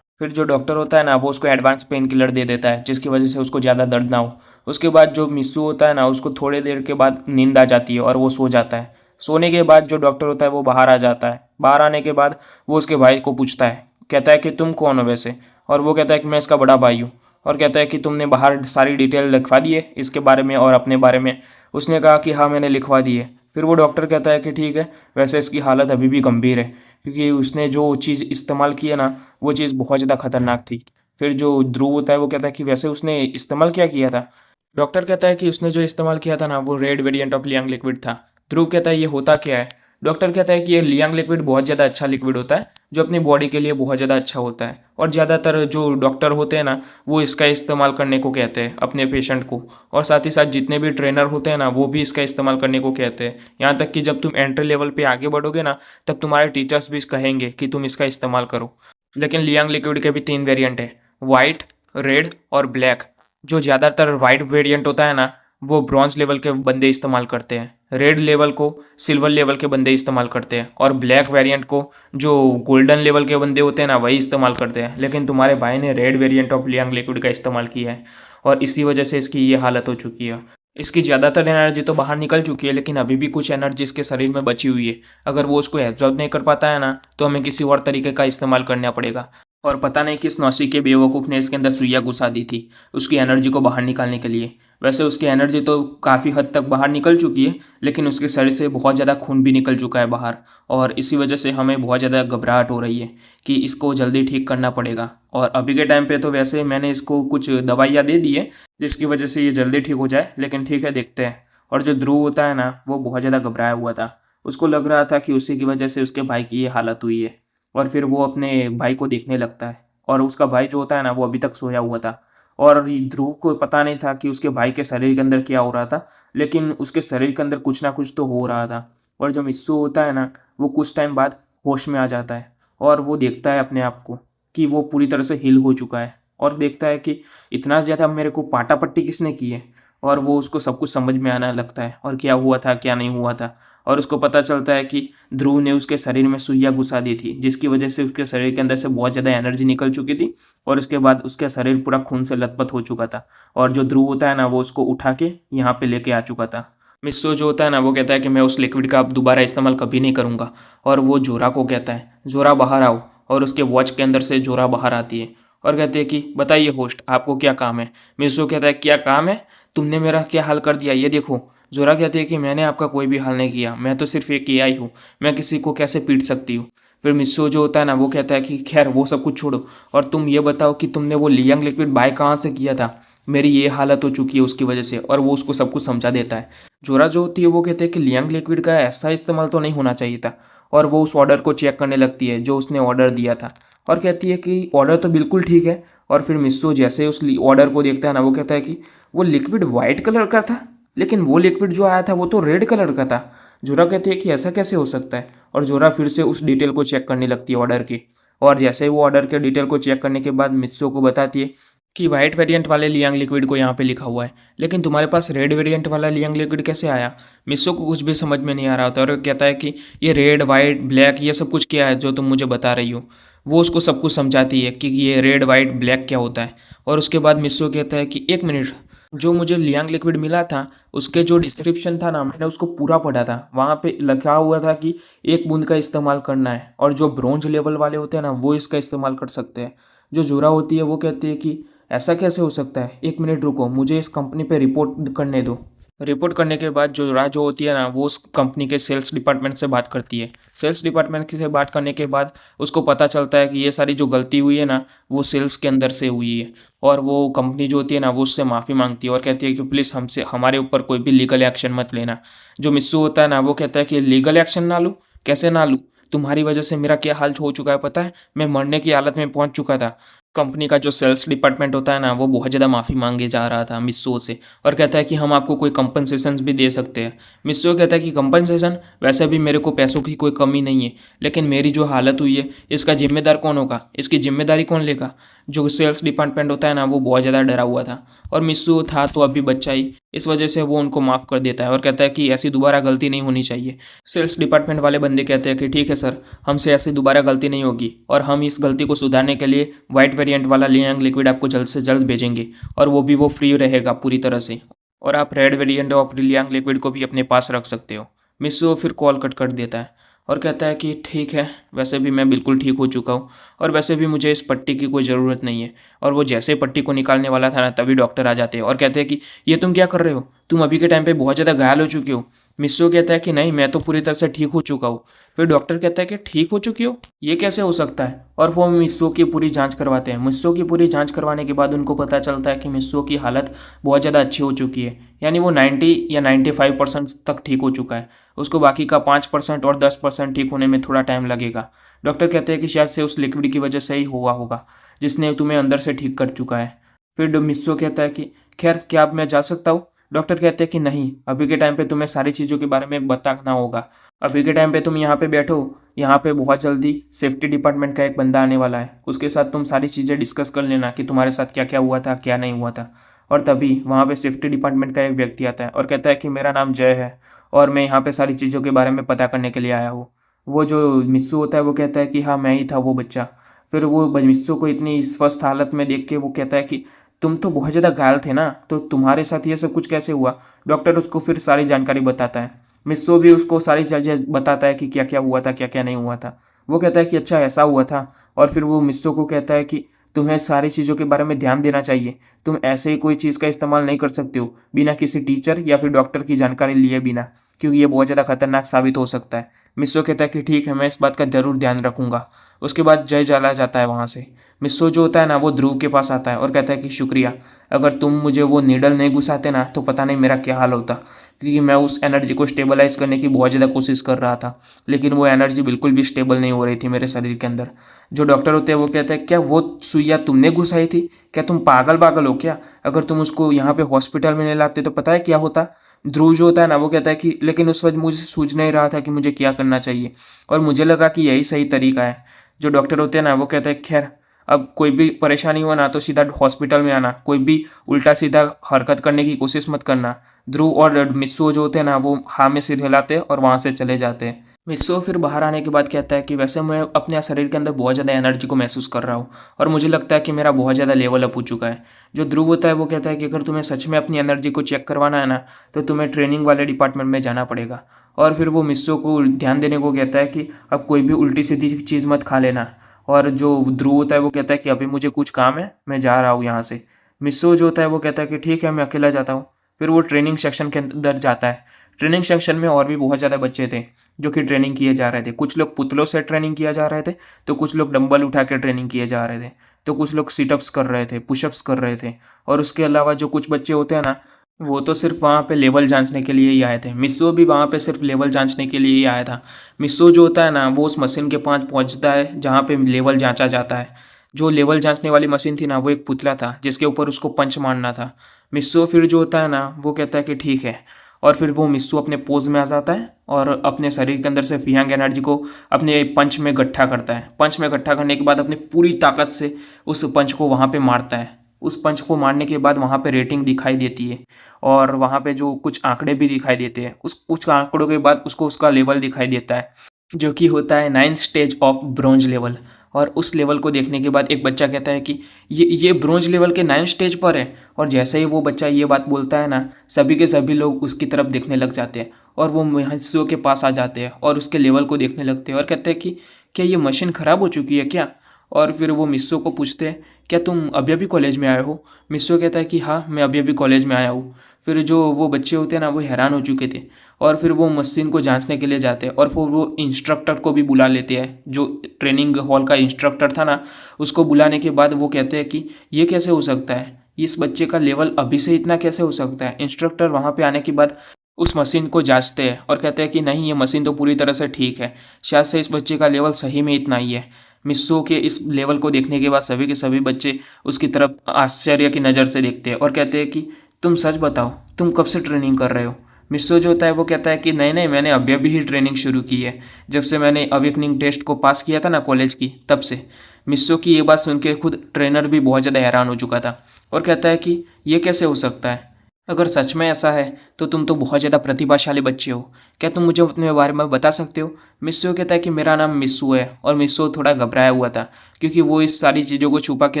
फिर जो डॉक्टर होता है ना, वो उसको एडवांस पेन किलर दे देता है जिसकी वजह से उसको ज़्यादा दर्द ना हो। उसके बाद जो मिस्सू होता है ना, उसको थोड़ी देर के बाद नींद आ जाती है और वो सो जाता है। सोने के बाद जो डॉक्टर होता है वो बाहर आ जाता है। बाहर आने के बाद वो उसके भाई को पूछता है, कहता है कि तुम कौन हो वैसे। और वो कहता है कि मैं इसका बड़ा भाई हूँ। और कहता है कि तुमने बाहर सारी डिटेल लिखवा दी है इसके बारे में और अपने बारे में। उसने कहा कि हाँ, मैंने लिखवा दी है। फिर वो डॉक्टर कहता है कि ठीक है, वैसे इसकी हालत अभी भी गंभीर है क्योंकि उसने जो चीज़ इस्तेमाल की है ना, वो चीज़ बहुत ज़्यादा खतरनाक थी। फिर जो ध्रुव होता है वो कहता है कि वैसे उसने इस्तेमाल क्या किया था। डॉक्टर कहता है कि उसने जो इस्तेमाल किया था ना, वो red variant of Liang liquid था। ध्रुव कहता है ये होता क्या है। डॉक्टर कहता है कि ये लियांग लिक्विड बहुत ज़्यादा अच्छा लिक्विड होता है जो अपनी बॉडी के लिए बहुत ज़्यादा अच्छा होता है, और ज़्यादातर जो डॉक्टर होते हैं ना, वो इसका इस्तेमाल करने को कहते हैं अपने पेशेंट को। और साथ ही साथ जितने भी ट्रेनर होते हैं ना, वो भी इसका इस्तेमाल करने को कहते हैं। यहाँ तक कि जब तुम एंट्री लेवल पे आगे बढ़ोगे ना, तब तुम्हारे टीचर्स भी कहेंगे कि तुम इसका इस्तेमाल करो। लेकिन लियांग लिक्विड के भी 3 वेरिएंट है, वाइट, रेड और ब्लैक। जो ज़्यादातर वाइट वेरिएंट होता है ना, वो ब्रॉन्ज लेवल के बंदे इस्तेमाल करते हैं। रेड लेवल को सिल्वर लेवल के बंदे इस्तेमाल करते हैं, और ब्लैक वेरिएंट को जो गोल्डन लेवल के बंदे होते हैं ना, वही इस्तेमाल करते हैं। लेकिन तुम्हारे भाई ने red variant of Liang liquid का इस्तेमाल किया है और इसी वजह से इसकी ये हालत हो चुकी है। इसकी ज़्यादातर एनर्जी तो बाहर निकल चुकी है, लेकिन अभी भी कुछ एनर्जी इसके शरीर में बची हुई है। अगर वो उसको एब्जॉर्ब नहीं कर पाता है ना, तो हमें किसी और तरीके का इस्तेमाल करना पड़ेगा। और पता नहीं किस नौसिख के बेवकूफ़ ने इसके अंदर सुइयाँ घुसा दी थी उसकी एनर्जी को बाहर निकालने के लिए। वैसे उसकी एनर्जी तो काफ़ी हद तक बाहर निकल चुकी है, लेकिन उसके शरीर से बहुत ज़्यादा खून भी निकल चुका है बाहर। और इसी वजह से हमें बहुत ज़्यादा घबराहट हो रही है कि इसको जल्दी ठीक करना पड़ेगा। और अभी के टाइम पे तो वैसे मैंने इसको कुछ दवाइयाँ दे दी है जिसकी वजह से ये जल्दी ठीक हो जाए, लेकिन ठीक है, देखते हैं। और जो ध्रुव होता है ना, वो बहुत ज़्यादा घबराया हुआ था। उसको लग रहा था कि उसी की वजह से उसके भाई की ये हालत हुई है। और फिर वो अपने भाई को देखने लगता है, और उसका भाई जो होता है ना, वो अभी तक सोया हुआ था। और ध्रुव को पता नहीं था कि उसके भाई के शरीर के अंदर क्या हो रहा था, लेकिन उसके शरीर के अंदर कुछ ना कुछ तो हो रहा था। और जो मिस्सू होता है ना, वो कुछ टाइम बाद होश में आ जाता है और वो देखता है अपने आप को कि वो पूरी तरह से हिल हो चुका है, और देखता है कि इतना ज़्यादा मेरे को पाटा पट्टी किसने की है। और वो उसको सब कुछ समझ में आने लगता है और क्या हुआ था क्या नहीं हुआ था। और उसको पता चलता है कि ध्रुव ने उसके शरीर में सुइयाँ घुसा दी थी जिसकी वजह से उसके शरीर के अंदर से बहुत ज़्यादा एनर्जी निकल चुकी थी, और उसके बाद उसका शरीर पूरा खून से लथपथ हो चुका था। और जो ध्रुव होता है ना, वो उसको उठा के यहाँ पे लेके आ चुका था। मिस्सो जो होता है ना, वो कहता है कि मैं उस लिक्विड का अब दोबारा इस्तेमाल कभी नहीं करूँगा। और वो जोरा को कहता है, जोरा बाहर आओ। और उसके वॉच के अंदर से जोरा बाहर आती है और कहती है कि बताइए होस्ट, आपको क्या काम है। मिस्सो कहता है, क्या काम है, तुमने मेरा क्या हाल कर दिया ये देखो। जोरा कहती है कि मैंने आपका कोई भी हाल नहीं किया, मैं तो सिर्फ एक एआई हूँ, मैं किसी को कैसे पीट सकती हूँ। फिर मिस्सो जो होता है ना, वो कहता है कि खैर वो सब कुछ छोड़ो, और तुम ये बताओ कि तुमने वो लियांग लिक्विड बाय कहाँ से किया था, मेरी ये हालत हो चुकी है उसकी वजह से। और वो उसको सब कुछ समझा देता है। जोरा जो होती है वो कहते हैं कि लियांग लिक्विड का ऐसा इस्तेमाल तो नहीं होना चाहिए था। और वो उस ऑर्डर को चेक करने लगती है जो उसने ऑर्डर दिया था, और कहती है कि ऑर्डर तो बिल्कुल ठीक है। और फिर मिस्सो जैसे उस ऑर्डर को देखता है ना, वो कहता है कि वो लिक्विड वाइट कलर का था, लेकिन वो लिक्विड जो आया था वो तो रेड कलर का था। जोरा कहती है कि ऐसा कैसे हो सकता है। और जोरा फिर से उस डिटेल को चेक करने लगती है ऑर्डर की। और जैसे ही वो ऑर्डर के डिटेल को चेक करने के बाद मिस्सो को बताती है कि वाइट वेरिएंट वाले लियांग लिक्विड को यहाँ पे लिखा हुआ है, लेकिन तुम्हारे पास रेड वेरिएंट वाला लियांग लिक्विड कैसे आया। मिस्सो को कुछ भी समझ में नहीं आ रहा होता, और कहता है कि ये रेड वाइट ब्लैक ये सब कुछ क्या है जो तुम मुझे बता रही हो। वो उसको सब कुछ समझाती है कि ये रेड वाइट ब्लैक क्या होता है। और उसके बाद मिस्सो कहता है कि एक मिनट, जो मुझे लियांग लिक्विड मिला था उसके जो डिस्क्रिप्शन था ना, मैंने उसको पूरा पढ़ा था। वहाँ पे लिखा हुआ था कि 1 बूंद का इस्तेमाल करना है, और जो ब्रोंज लेवल वाले होते हैं ना, वो इसका इस्तेमाल कर सकते हैं। जो जोरा होती है वो कहती है कि ऐसा कैसे हो सकता है? एक मिनट रुको, मुझे इस कंपनी पे रिपोर्ट करने दो। रिपोर्ट करने के बाद जो राजू होती है ना, वो उस कंपनी के सेल्स डिपार्टमेंट से बात करती है। सेल्स डिपार्टमेंट से बात करने के बाद उसको पता चलता है कि ये सारी जो गलती हुई है ना, वो सेल्स के अंदर से हुई है। और वो कंपनी जो होती है ना, वो उससे माफ़ी मांगती है और कहती है कि प्लीज़ हमसे हमारे ऊपर कोई भी लीगल एक्शन मत लेना। जो मिस्सू होता है ना, वो कहता है कि लीगल एक्शन ना लूँ? कैसे ना लूँ? तुम्हारी वजह से मेरा क्या हाल हो चुका है पता है? मैं मरने की हालत में पहुंच चुका था। कंपनी का जो सेल्स डिपार्टमेंट होता है ना, वो बहुत ज़्यादा माफ़ी मांगे जा रहा था मिस्सू से और कहता है कि हम आपको कोई कंपनसेशंस भी दे सकते हैं। मिस्सू कहता है कि कंपनसेशन? वैसे भी मेरे को पैसों की कोई कमी नहीं है, लेकिन मेरी जो हालत हुई है इसका जिम्मेदार कौन होगा? इसकी जिम्मेदारी कौन लेगा? जो सेल्स डिपार्टमेंट होता है ना, वो बहुत ज़्यादा डरा हुआ था और मिस्सू था तो अभी बच्चा ही, इस वजह से वो उनको माफ़ कर देता है और कहता है कि ऐसी दोबारा गलती नहीं होनी चाहिए। सेल्स डिपार्टमेंट वाले बंदे कहते हैं कि ठीक है सर, हमसे ऐसी दोबारा गलती नहीं होगी और हम इस गलती को सुधारने के लिए वाइट वेरिएंट वाला लियांग लिक्विड आपको जल्द से जल्द भेजेंगे और वो भी वो फ्री रहेगा पूरी तरह से। और आप red variant of Liang liquid को भी अपने पास रख सकते हो। मिस्सू फिर कॉल कट कर देता है और कहता है कि ठीक है, वैसे भी मैं बिल्कुल ठीक हो चुका हूँ और वैसे भी मुझे इस पट्टी की कोई ज़रूरत नहीं है। और वो जैसे पट्टी को निकालने वाला था ना, तभी डॉक्टर आ जाते हैं और कहते हैं कि ये तुम क्या कर रहे हो? तुम अभी के टाइम पे बहुत ज़्यादा घायल हो चुके हो। मिस्सू कहता है कि नहीं, मैं तो पूरी तरह से ठीक हो चुका हूँ। फिर डॉक्टर कहता है कि ठीक हो चुकी हो? ये कैसे हो सकता है? और वो मिस्सू की पूरी जांच करवाते हैं। मिस्सू की पूरी जांच करवाने के बाद उनको पता चलता है कि मिस्सू की हालत बहुत ज़्यादा अच्छी हो चुकी है, यानी वो 90 या 95% तक ठीक हो चुका है। उसको बाकी का 5% और 10% ठीक होने में थोड़ा टाइम लगेगा। डॉक्टर कहते हैं कि शायद से उस लिक्विड की वजह से ही हुआ होगा, जिसने तुम्हें अंदर से ठीक कर चुका है। फिर मिस्सू कहता है कि खैर, क्या अब मैं जा सकता हूँ? डॉक्टर कहते हैं कि नहीं, अभी के टाइम पे तुम्हें सारी चीज़ों के बारे में बताना होगा। अभी के टाइम पे तुम यहाँ पे बैठो, यहाँ पे बहुत जल्दी सेफ्टी डिपार्टमेंट का एक बंदा आने वाला है, उसके साथ तुम सारी चीज़ें डिस्कस कर लेना कि तुम्हारे साथ क्या क्या हुआ था, क्या नहीं हुआ था। और तभी वहाँ पे सेफ्टी डिपार्टमेंट का एक व्यक्ति आता है और कहता है कि मेरा नाम जय है और मैं यहाँ पे सारी चीज़ों के बारे में पता करने के लिए आया हूँ। वो जो मिस्सू होता है वो कहता है कि हाँ, मैं ही था वो बच्चा। फिर वो मिस्सू को इतनी स्वस्थ हालत में देख के वो कहता है कि तुम तो बहुत ज़्यादा घायल थे ना, तो तुम्हारे साथ ये सब कुछ कैसे हुआ? डॉक्टर उसको फिर सारी जानकारी बताता है। मिस्सो भी उसको सारी चीज़ें बताता है कि क्या क्या हुआ था, क्या क्या नहीं हुआ था। वो कहता है कि अच्छा ऐसा हुआ था। और फिर वो मिस्सो को कहता है कि तुम्हें सारी चीज़ों के बारे में ध्यान देना चाहिए। तुम ऐसे ही कोई चीज़ का इस्तेमाल नहीं कर सकते हो बिना किसी टीचर या फिर डॉक्टर की जानकारी लिए बिना, क्योंकि ये बहुत ज़्यादा खतरनाक साबित हो सकता है। मिस्सो कहता है कि ठीक है, मैं इस बात का ज़रूर ध्यान रखूँगा। उसके बाद जय चला जाता है वहाँ से। मिस्सो जो होता है ना, वो ध्रुव के पास आता है और कहता है कि शुक्रिया, अगर तुम मुझे वो नीडल नहीं घुसाते ना, तो पता नहीं मेरा क्या हाल होता, क्योंकि मैं उस एनर्जी को स्टेबलाइज करने की बहुत ज़्यादा कोशिश कर रहा था, लेकिन वो एनर्जी बिल्कुल भी स्टेबल नहीं हो रही थी मेरे शरीर के अंदर। जो डॉक्टर होते हैं वो कहते हैं क्या वो सुइया तुमने घुसाई थी? क्या तुम पागल हो क्या? अगर तुम उसको यहाँ पे हॉस्पिटल में नहीं लाते तो पता है क्या होता? ध्रुव जो होता है ना, वो कहता है कि लेकिन उस वक्त मुझे सूझ नहीं रहा था कि मुझे क्या करना चाहिए और मुझे लगा कि यही सही तरीका है। जो डॉक्टर होते हैं ना, वो कहते हैं खैर, अब कोई भी परेशानी हो ना तो सीधा हॉस्पिटल में आना, कोई भी उल्टा सीधा हरकत करने की कोशिश मत करना। ध्रुव और मित्सुओ जो होते हैं ना, वो हाँ में सिर हिलाते हैं और वहाँ से चले जाते हैं। मित्सुओ फिर बाहर आने के बाद कहता है कि वैसे मैं अपने शरीर के अंदर बहुत ज़्यादा एनर्जी को महसूस कर रहा हूँ और मुझे लगता है कि मेरा बहुत ज़्यादा लेवल अप हो चुका है। जो ध्रुव होता है वो कहता है कि अगर तुम्हें सच में अपनी एनर्जी को चेक करवाना है ना, तो तुम्हें ट्रेनिंग वाले डिपार्टमेंट में जाना पड़ेगा। और फिर वो मित्सुओ को ध्यान देने को कहता है कि अब कोई भी उल्टी सीधी चीज़ मत खा लेना। और जो ध्रुव होता है वो कहता है कि अभी मुझे कुछ काम है, मैं जा रहा हूँ यहाँ से। मिस्सो जो होता है वो कहता है कि ठीक है, मैं अकेला जाता हूँ। फिर वो ट्रेनिंग सेक्शन के अंदर जाता है। ट्रेनिंग सेक्शन में और भी बहुत ज़्यादा बच्चे थे जो कि ट्रेनिंग किए जा रहे थे। कुछ लोग पुतलों से ट्रेनिंग किया जा रहे थे, तो कुछ लोग डंबल उठा के ट्रेनिंग किए जा रहे थे, तो कुछ लोग सिटअप्स कर रहे थे, पुशअप्स कर रहे थे। और उसके अलावा जो कुछ बच्चे होते हैं ना, वो तो सिर्फ वहाँ पे लेवल जांचने के लिए ही आए थे। मिस्सो भी वहाँ पे सिर्फ लेवल जांचने के लिए ही आया था। मिस्सो जो होता है ना, वो उस मशीन के पास पहुँचता है जहाँ पे लेवल जांचा जाता है। जो लेवल जांचने वाली मशीन थी ना, वो एक पुतला था जिसके ऊपर उसको पंच मारना था। मिस्सो फिर जो होता है ना, वो कहता है कि ठीक है। और फिर वो मिस्सो अपने पोज में आ जाता है और अपने शरीर के अंदर से फियांग एनर्जी को अपने पंच में इकट्ठा करता है। पंच में इकट्ठा करने के बाद अपनी पूरी ताकत से उस पंच को वहाँ पे मारता है। उस पंच को मारने के बाद वहाँ पे रेटिंग दिखाई देती है और वहाँ पे जो कुछ आंकड़े भी दिखाई देते हैं। उस कुछ आंकड़ों के बाद उसको उसका लेवल दिखाई देता है, जो कि होता है 9th stage of bronze level. और उस लेवल को देखने के बाद एक बच्चा कहता है कि ये ब्रोंज लेवल के 9th स्टेज पर है। और जैसे ही वो बच्चा ये बात बोलता है ना, सभी के सभी लोग उसकी तरफ देखने लग जाते हैं और वो मित्सुओ के पास आ जाते हैं और उसके लेवल को देखने लगते हैं और कहते हैं कि क्या ये मशीन ख़राब हो चुकी है क्या? और फिर वो मिस्सो को पूछते हैं, क्या तुम अभी अभी कॉलेज में आए हो? मिस्सो कहता है कि हाँ, मैं अभी अभी कॉलेज में आया हूँ। फिर जो वो बच्चे होते हैं ना, वो हैरान हो चुके थे और फिर वो मशीन को जांचने के लिए जाते हैं और फिर वो इंस्ट्रक्टर को भी बुला लेते हैं। जो ट्रेनिंग हॉल का इंस्ट्रक्टर था ना, उसको बुलाने के बाद वो कहते हैं कि ये कैसे हो सकता है, इस बच्चे का लेवल अभी से इतना कैसे हो सकता है। इंस्ट्रक्टर वहाँ पे आने के बाद उस मशीन को जांचते हैं और कहते हैं कि नहीं, ये मशीन तो पूरी तरह से ठीक है, शायद से इस बच्चे का लेवल सही में इतना ही है। मिस्सो के इस लेवल को देखने के बाद सभी के सभी बच्चे उसकी तरफ आश्चर्य की नज़र से देखते हैं और कहते हैं कि तुम सच बताओ, तुम कब से ट्रेनिंग कर रहे हो? मिस्सो जो होता है वो कहता है कि नहीं नहीं, मैंने अभी अभी ही ट्रेनिंग शुरू की है, जब से मैंने अवेकनिंग टेस्ट को पास किया था ना कॉलेज की, तब से। मिस्सो की ये बात सुन के खुद ट्रेनर भी बहुत ज़्यादा हैरान हो चुका था और कहता है कि ये कैसे हो सकता है? अगर सच में ऐसा है तो तुम तो बहुत ज़्यादा प्रतिभाशाली बच्चे हो, क्या तुम मुझे अपने बारे में बता सकते हो? मिस्सो कहता है कि मेरा नाम मिस्सू है। और मिस्सो थोड़ा घबराया हुआ था क्योंकि वो इस सारी चीज़ों को छुपा के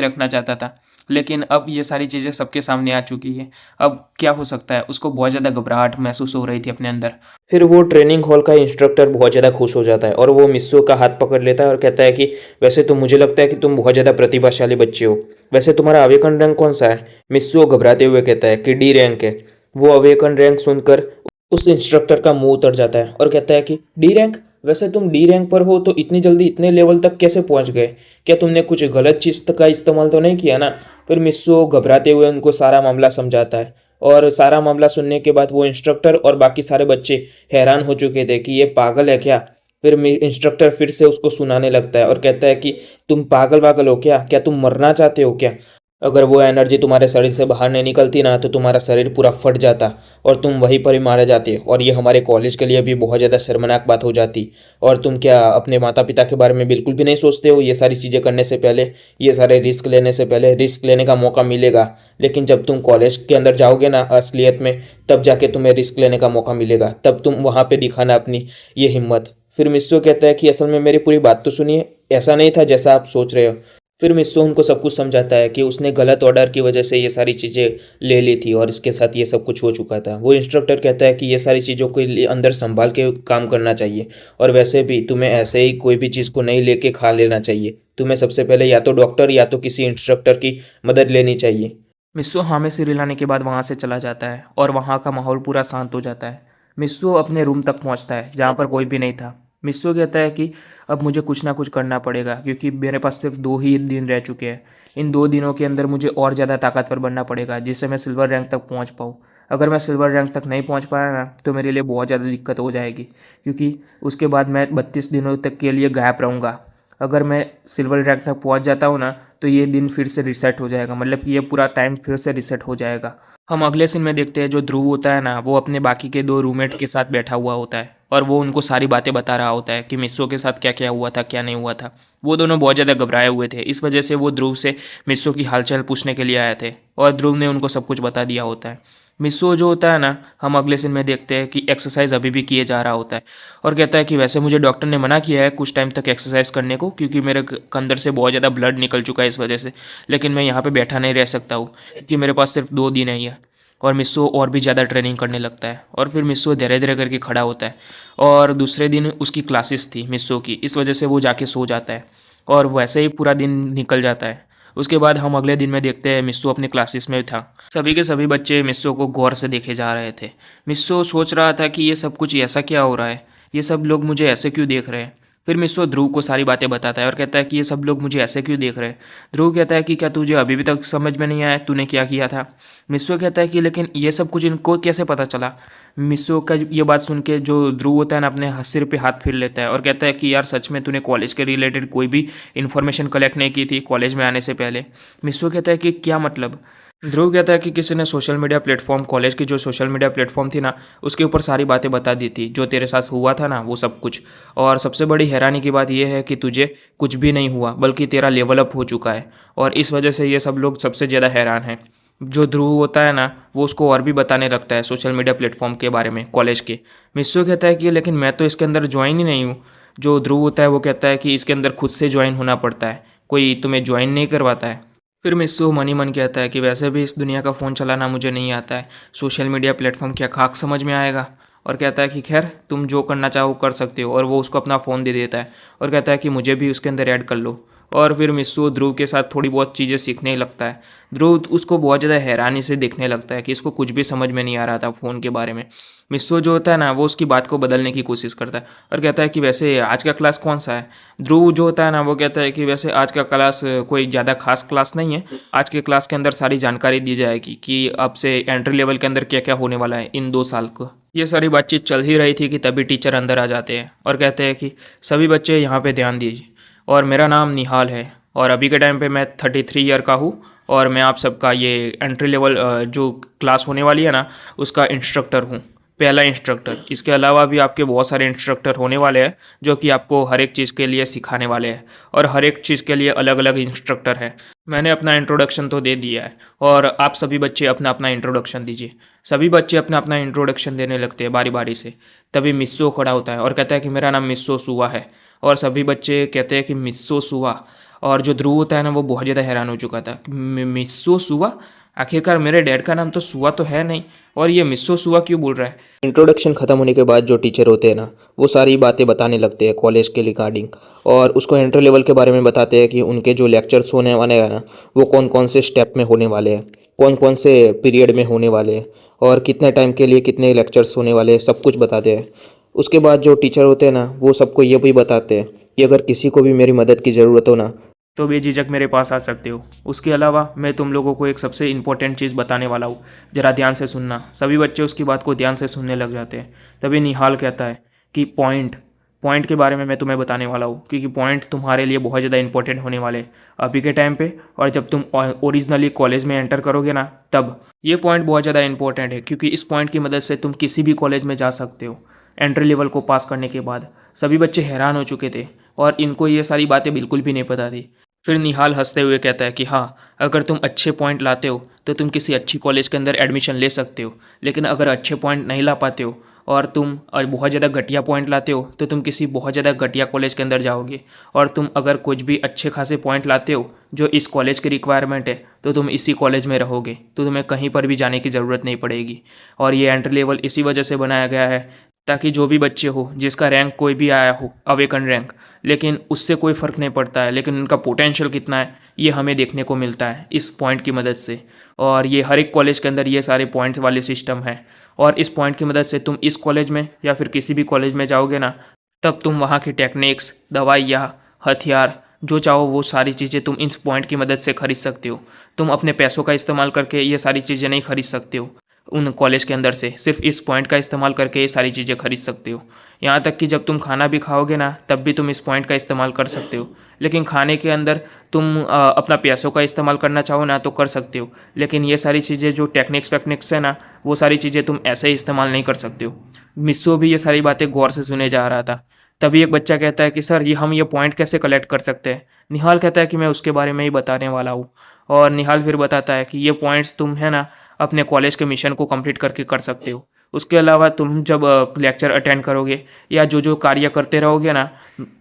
रखना चाहता था, लेकिन अब ये सारी चीज़ें सबके सामने आ चुकी है। अब क्या हो सकता है, उसको बहुत ज़्यादा घबराहट महसूस हो रही थी अपने अंदर। फिर वो ट्रेनिंग हॉल का इंस्ट्रक्टर बहुत ज़्यादा खुश हो जाता है और वो मिस्सो का हाथ पकड़ लेता है और कहता है कि वैसे तो मुझे लगता है कि तुम बहुत ज़्यादा प्रतिभाशाली बच्चे हो। वैसे तुम्हारा अवेकन रैंक कौन सा है? मिस्सो घबराते हुए कहता है कि डी रैंक है। वो अवेकन रैंक सुनकर उस इंस्ट्रक्टर का मुंह उतर जाता है और कहता है कि डी रैंक? वैसे तुम डी रैंक पर हो तो इतनी जल्दी इतने लेवल तक कैसे पहुंच गए? क्या तुमने कुछ गलत चीज़ का इस्तेमाल तो नहीं किया ना? फिर मिस्सो घबराते हुए उनको सारा मामला समझाता है और सारा मामला सुनने के बाद वो इंस्ट्रक्टर और बाकी सारे बच्चे हैरान हो चुके थे कि ये पागल है क्या। फिर इंस्ट्रक्टर फिर से उसको सुनाने लगता है और कहता है कि तुम पागल वागल हो क्या? क्या तुम मरना चाहते हो क्या? अगर वो एनर्जी तुम्हारे शरीर से बाहर नहीं निकलती ना तो तुम्हारा शरीर पूरा फट जाता और तुम वहीं पर ही मारे जाते और ये हमारे कॉलेज के लिए भी बहुत ज़्यादा शर्मनाक बात हो जाती। और तुम क्या अपने माता पिता के बारे में बिल्कुल भी नहीं सोचते हो? ये सारी चीज़ें करने से पहले, ये सारे रिस्क लेने से पहले, रिस्क लेने का मौका मिलेगा, लेकिन जब तुम कॉलेज के अंदर जाओगे ना असलियत में, तब जाके तुम्हें रिस्क लेने का मौका मिलेगा, तब तुम वहाँ पर दिखाना अपनी ये हिम्मत। फिर मिस्सो कहता है कि असल में मेरी पूरी बात तो सुनिए, ऐसा नहीं था जैसा आप सोच रहे हो। फिर मिस्सो उनको सब कुछ समझाता है कि उसने गलत ऑर्डर की वजह से ये सारी चीज़ें ले ली थी और इसके साथ ये सब कुछ हो चुका था। वो इंस्ट्रक्टर कहता है कि ये सारी चीज़ों के लिए अंदर संभाल के काम करना चाहिए और वैसे भी तुम्हें ऐसे ही कोई भी चीज़ को नहीं लेके खा लेना चाहिए। तुम्हें सबसे पहले या तो डॉक्टर या तो किसी इंस्ट्रक्टर की मदद लेनी चाहिए। मिस्सो हाँ में सिर हिलाने के बाद वहाँ से चला जाता है और वहाँ का माहौल पूरा शांत हो जाता है। मिस्सो अपने रूम तक पहुँचता है जहाँ पर कोई भी नहीं था। मिस्सो कहता है कि अब मुझे कुछ ना कुछ करना पड़ेगा क्योंकि मेरे पास सिर्फ 2 ही दिन रह चुके हैं। इन 2 दिनों के अंदर मुझे और ज़्यादा ताकतवर बनना पड़ेगा जिससे मैं सिल्वर रैंक तक पहुँच पाऊँ। अगर मैं सिल्वर रैंक तक नहीं पहुँच पाया ना तो मेरे लिए बहुत ज़्यादा दिक्कत हो जाएगी क्योंकि उसके बाद मैं 32 दिनों तक के लिए गायब रहूँगा। अगर मैं सिल्वर रैंक तक पहुँच जाता हूँ ना तो ये दिन फिर से रिसेट हो जाएगा, मतलब कि ये पूरा टाइम फिर से रिसेट हो जाएगा। हम अगले सीन में देखते हैं जो ध्रुव होता है ना, वो अपने बाकी के 2 रूममेट के साथ बैठा हुआ होता है और वो उनको सारी बातें बता रहा होता है कि मिस्सो के साथ क्या क्या हुआ था, क्या नहीं हुआ था। वो दोनों बहुत ज़्यादा घबराए हुए थे, इस वजह से वो ध्रुव से मिस्सो की हालचाल पूछने के लिए आए थे और ध्रुव ने उनको सब कुछ बता दिया होता है। मिस्सो जो होता है ना, हम अगले सीन में देखते हैं कि एक्सरसाइज अभी भी किए जा रहा होता है और कहता है कि वैसे मुझे डॉक्टर ने मना किया है कुछ टाइम तक एक्सरसाइज करने को क्योंकि मेरे अंदर से बहुत ज़्यादा ब्लड निकल चुका है इस वजह से, लेकिन मैं यहाँ पे बैठा नहीं रह सकता हूँ क्योंकि मेरे पास सिर्फ 2 दिन ही है। और मिस्सो और भी ज़्यादा ट्रेनिंग करने लगता है और फिर मिस्सो धीरे धीरे करके खड़ा होता है और दूसरे दिन उसकी क्लासेस थी मिस्सो की, इस वजह से वो जाके सो जाता है और वैसे ही पूरा दिन निकल जाता है। उसके बाद हम अगले दिन में देखते हैं मिस्सो अपने क्लासेस में था। सभी के सभी बच्चे मिस्सो को गौर से देखे जा रहे थे। मिस्सो सोच रहा था कि ये सब कुछ ऐसा क्या हो रहा है, ये सब लोग मुझे ऐसे क्यों देख रहे हैं। फिर मिस्सो ध्रुव को सारी बातें बताता है और कहता है कि ये सब लोग मुझे ऐसे क्यों देख रहे हैं। ध्रुव कहता है कि क्या तुझे अभी भी तक समझ में नहीं आया तूने क्या किया था। मिस्सो कहता है कि लेकिन ये सब कुछ इनको कैसे पता चला। मिस्सो का ये बात सुन के जो ध्रुव होता है ना, अपने सिर पे हाथ फेर लेता है और कहता है कि यार सच में तूने कॉलेज के रिलेटेड कोई भी इन्फॉर्मेशन कलेक्ट नहीं की थी कॉलेज में आने से पहले। मिस्सो कहता है कि क्या मतलब। ध्रुव कहता है कि किसी ने सोशल मीडिया प्लेटफॉर्म, कॉलेज की जो सोशल मीडिया प्लेटफॉर्म थी ना, उसके ऊपर सारी बातें बता दी थी जो तेरे साथ हुआ था ना वो सब कुछ। और सबसे बड़ी हैरानी की बात यह है कि तुझे कुछ भी नहीं हुआ बल्कि तेरा लेवल अप हो चुका है और इस वजह से ये सब लोग सबसे ज़्यादा हैरान हैं। जो ध्रुव होता है ना, वो उसको और भी बताने लगता है सोशल मीडिया प्लेटफॉर्म के बारे में कॉलेज के। मिस्सो कहता है कि लेकिन मैं तो इसके अंदर ज्वाइन ही नहीं हूँ। जो ध्रुव होता है वो कहता है कि इसके अंदर खुद से ज्वाइन होना पड़ता है, कोई तुम्हें ज्वाइन नहीं करवाता है। फिर मिस्सो मन ही मन कहता है कि वैसे भी इस दुनिया का फ़ोन चलाना मुझे नहीं आता है, सोशल मीडिया प्लेटफॉर्म क्या खाक समझ में आएगा। और कहता है कि खैर तुम जो करना चाहो कर सकते हो और वो उसको अपना फ़ोन दे देता है और कहता है कि मुझे भी उसके अंदर ऐड कर लो। और फिर मिस्सू ध्रुव के साथ थोड़ी बहुत चीज़ें सीखने लगता है। ध्रुव उसको बहुत ज़्यादा हैरानी से देखने लगता है कि इसको कुछ भी समझ में नहीं आ रहा था फ़ोन के बारे में। मिस्सू जो होता है ना वो उसकी बात को बदलने की कोशिश करता है और कहता है कि वैसे आज का क्लास कौन सा है। ध्रुव जो होता है ना वो कहता है कि वैसे आज का क्लास कोई ज़्यादा खास क्लास नहीं है। आज के क्लास के अंदर सारी जानकारी दी जाएगी कि अब से एंट्री लेवल के अंदर क्या क्या होने वाला है इन 2 साल को। ये सारी बातचीत चल ही रही थी कि तभी टीचर अंदर आ जाते हैं और कहते हैं कि सभी बच्चे यहाँ पे ध्यान दीजिए और मेरा नाम निहाल है और अभी के टाइम पे मैं 33 ईयर का हूँ और मैं आप सबका ये एंट्री लेवल जो क्लास होने वाली है ना उसका इंस्ट्रक्टर हूँ, पहला इंस्ट्रक्टर। इसके अलावा भी आपके बहुत सारे इंस्ट्रक्टर होने वाले हैं जो कि आपको हर एक चीज़ के लिए सिखाने वाले हैं और हर एक चीज़ के लिए अलग अलग इंस्ट्रक्टर है। मैंने अपना इंट्रोडक्शन तो दे दिया है और आप सभी बच्चे अपना अपना इंट्रोडक्शन दीजिए। सभी बच्चे अपना अपना इंट्रोडक्शन देने लगते हैं बारी बारी से। तभी मिस्सो खड़ा होता है और कहता है कि मेरा नाम मिस्सो सुवा है और सभी बच्चे कहते हैं कि मिस्सो सुवा। और जो ध्रुव होता है ना वो बहुत ज़्यादा हैरान हो चुका था। मिस्सो सुवा, आखिरकार मेरे डैड का नाम तो सुवा तो है नहीं और ये मिस्सो सुवा क्यों बोल रहा है। इंट्रोडक्शन ख़त्म होने के बाद जो टीचर होते हैं ना वो सारी बातें बताने लगते हैं कॉलेज के रिगार्डिंग और उसको एंट्री लेवल के बारे में बताते हैं कि उनके जो लेक्चर्स होने वाले हैं ना वो कौन कौन से स्टेप में होने वाले हैं, कौन कौन से पीरियड में होने वाले हैं और कितने टाइम के लिए कितने लेक्चर्स होने वाले हैं, सब कुछ बताते हैं। उसके बाद जो टीचर होते हैं ना वो सबको ये भी बताते हैं कि अगर किसी को भी मेरी मदद की ज़रूरत हो ना तो बेझिझक मेरे पास आ सकते हो। उसके अलावा मैं तुम लोगों को एक सबसे इम्पोर्टेंट चीज़ बताने वाला हूँ, ज़रा ध्यान से सुनना। सभी बच्चे उसकी बात को ध्यान से सुनने लग जाते हैं। तभी निहाल कहता है कि पॉइंट के बारे में मैं तुम्हें बताने वाला हूँ क्योंकि पॉइंट तुम्हारे लिए बहुत ज़्यादा इंपॉर्टेंट होने वाले हैं अभी के टाइम पे और जब तुम ओरिजिनली कॉलेज में एंटर करोगे ना तब। ये पॉइंट बहुत ज़्यादा इंपॉर्टेंट है क्योंकि इस पॉइंट की मदद से तुम किसी भी कॉलेज में जा सकते हो एंट्री लेवल को पास करने के बाद। सभी बच्चे हैरान हो चुके थे और इनको ये सारी बातें बिल्कुल भी नहीं पता थी। फिर निहाल हंसते हुए कहता है कि हाँ, अगर तुम अच्छे पॉइंट लाते हो तो तुम किसी अच्छी कॉलेज के अंदर एडमिशन ले सकते हो, लेकिन अगर अच्छे पॉइंट नहीं ला पाते हो और तुम बहुत ज़्यादा घटिया पॉइंट लाते हो तो तुम किसी बहुत ज़्यादा घटिया कॉलेज के अंदर जाओगे। और तुम अगर कुछ भी अच्छे खासे पॉइंट लाते हो जो इस कॉलेज की रिक्वायरमेंट है तो तुम इसी कॉलेज में रहोगे, तो तुम्हें कहीं पर भी जाने की ज़रूरत नहीं पड़ेगी। और ये एंट्री लेवल इसी वजह से बनाया गया है ताकि जो भी बच्चे हो जिसका रैंक कोई भी आया हो अवेकन रैंक, लेकिन उससे कोई फ़र्क नहीं पड़ता है, लेकिन उनका पोटेंशियल कितना है ये हमें देखने को मिलता है इस पॉइंट की मदद से। और ये हर एक कॉलेज के अंदर ये सारे पॉइंट्स वाले सिस्टम है और इस पॉइंट की मदद से तुम इस कॉलेज में या फिर किसी भी कॉलेज में जाओगे ना तब तुम वहाँ की टेक्निक्स, दवाइयाँ, हथियार जो चाहो वो सारी चीज़ें तुम इस पॉइंट की मदद से खरीद सकते हो। तुम अपने पैसों का इस्तेमाल करके ये सारी चीज़ें नहीं खरीद सकते हो उन कॉलेज के अंदर से, सिर्फ इस पॉइंट का इस्तेमाल करके ये सारी चीज़ें खरीद सकते हो। यहाँ तक कि जब तुम खाना भी खाओगे ना तब भी तुम इस पॉइंट का इस्तेमाल कर सकते हो, लेकिन खाने के अंदर तुम अपना पैसों का इस्तेमाल करना चाहो ना तो कर सकते हो, लेकिन ये सारी चीज़ें जो टेक्निक्स है ना वो सारी चीज़ें तुम ऐसे ही इस्तेमाल नहीं कर सकते हो। मिस्सो भी ये सारी बातें गौर से सुने जा रहा था। तभी एक बच्चा कहता है कि सर हम ये पॉइंट कैसे कलेक्ट कर सकते हैं। निहाल कहता है कि मैं उसके बारे में ही बताने वाला हूँ और निहाल फिर बताता है कि ये पॉइंट्स तुम है ना अपने कॉलेज के मिशन को कंप्लीट करके कर सकते हो। उसके अलावा तुम जब लेक्चर अटेंड करोगे या जो जो कार्य करते रहोगे ना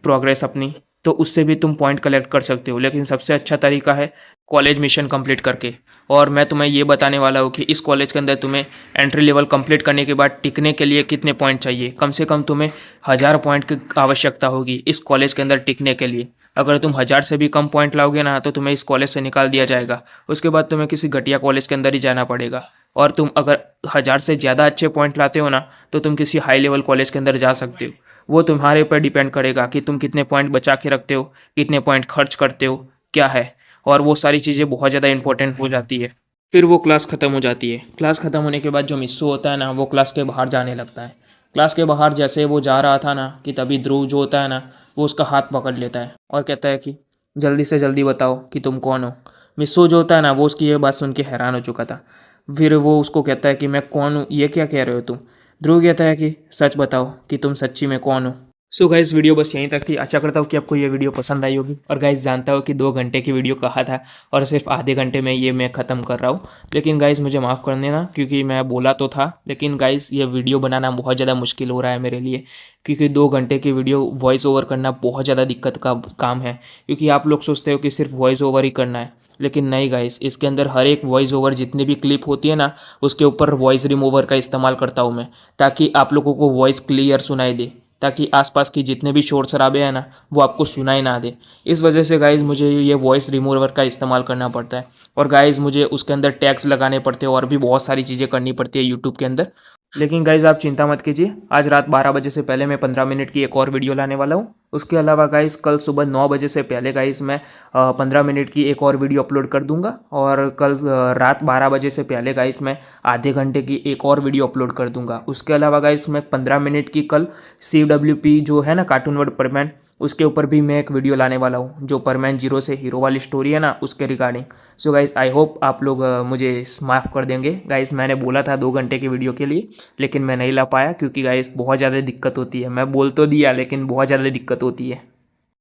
प्रोग्रेस अपनी, तो उससे भी तुम पॉइंट कलेक्ट कर सकते हो, लेकिन सबसे अच्छा तरीका है कॉलेज मिशन कंप्लीट करके। और मैं तुम्हें ये बताने वाला हूँ कि इस कॉलेज के अंदर तुम्हें एंट्री लेवल कंप्लीट करने के बाद टिकने के लिए कितने पॉइंट चाहिए। कम से कम तुम्हें 1000 पॉइंट की आवश्यकता होगी इस कॉलेज के अंदर टिकने के लिए। अगर तुम 1000 से भी कम पॉइंट लाओगे ना तो तुम्हें इस कॉलेज से निकाल दिया जाएगा। उसके बाद तुम्हें किसी घटिया कॉलेज के अंदर ही जाना पड़ेगा। और तुम अगर 1000 से ज़्यादा अच्छे पॉइंट लाते हो ना तो तुम किसी हाई लेवल कॉलेज के अंदर जा सकते हो। वो तुम्हारे ऊपर डिपेंड करेगा कि तुम कितने पॉइंट बचा के रखते हो, कितने पॉइंट खर्च करते हो, क्या है। और वो सारी चीज़ें बहुत ज़्यादा इंपॉर्टेंट हो जाती है। फिर वो क्लास ख़त्म हो जाती है। क्लास ख़त्म होने के बाद जो मिस्सू होता है ना वो क्लास के बाहर जाने लगता है। क्लास के बाहर जैसे वो जा रहा था ना कि तभी ध्रुव जो होता है ना वो उसका हाथ पकड़ लेता है और कहता है कि जल्दी से जल्दी बताओ कि तुम कौन हो। मिस्सू जो होता है ना वो उसकी ये बात सुन के हैरान हो चुका था। फिर वो उसको कहता है कि मैं कौन हूँ, ये क्या कह रहे हो तुम। ध्रुव कहता है कि सच बताओ कि तुम सच्ची में कौन हो। सो गाइस वीडियो बस यहीं तक थी। आशा करता हूँ कि आपको ये वीडियो पसंद आई होगी। और गाइस जानता हूँ कि 2 घंटे की वीडियो कहा था और सिर्फ आधे घंटे में ये मैं ख़त्म कर रहा हूँ, लेकिन गाइस मुझे माफ़ कर देना क्योंकि मैं बोला तो था, लेकिन गाइस ये वीडियो बनाना बहुत ज़्यादा मुश्किल हो रहा है मेरे लिए क्योंकि 2 घंटे की वीडियो वॉइस ओवर करना बहुत ज़्यादा दिक्कत का काम है। क्योंकि आप लोग सोचते हो कि सिर्फ वॉइस ओवर ही करना है, लेकिन नहीं गाइस, इसके अंदर हर एक वॉइस ओवर जितनी भी क्लिप होती है ना उसके ऊपर वॉइस रिमूवर का इस्तेमाल करता हूँ मैं, ताकि आप लोगों को वॉइस क्लियर सुनाई दे, ताकि आसपास की जितने भी शोर शराबे हैं ना वो आपको सुनाई ना दे। इस वजह से गाइज़ मुझे ये वॉइस रिमूवर का इस्तेमाल करना पड़ता है। और गाइज़ मुझे उसके अंदर टैग्स लगाने पड़ते हैं और भी बहुत सारी चीज़ें करनी पड़ती है यूट्यूब के अंदर। लेकिन गाइज़ आप चिंता मत कीजिए, आज रात 12 बजे से पहले मैं 15 मिनट की एक और वीडियो लाने वाला हूँ। उसके अलावा गाइज़ कल सुबह 9 बजे से पहले गाइज़ मैं 15 मिनट की एक और वीडियो अपलोड कर दूंगा। और कल रात 12 बजे से पहले गाइज़ मैं आधे घंटे की एक और वीडियो अपलोड कर दूंगा। उसके अलावा गाइज़ मैं 15 मिनट की कल CWP जो है ना, कार्टून वर्ड परमैन, उसके ऊपर भी मैं एक वीडियो लाने वाला हूँ, जो परमैन जीरो से हीरो वाली स्टोरी है ना, उसके regarding. So guys I hope आप लोग मुझे माफ़ कर देंगे। गाइज़ मैंने बोला था 2 घंटे की वीडियो के लिए, लेकिन मैं नहीं ला पाया क्योंकि गाइज़ बहुत ज़्यादा दिक्कत होती है। मैं बोल तो दिया लेकिन बहुत ज़्यादा दिक्कत होती है।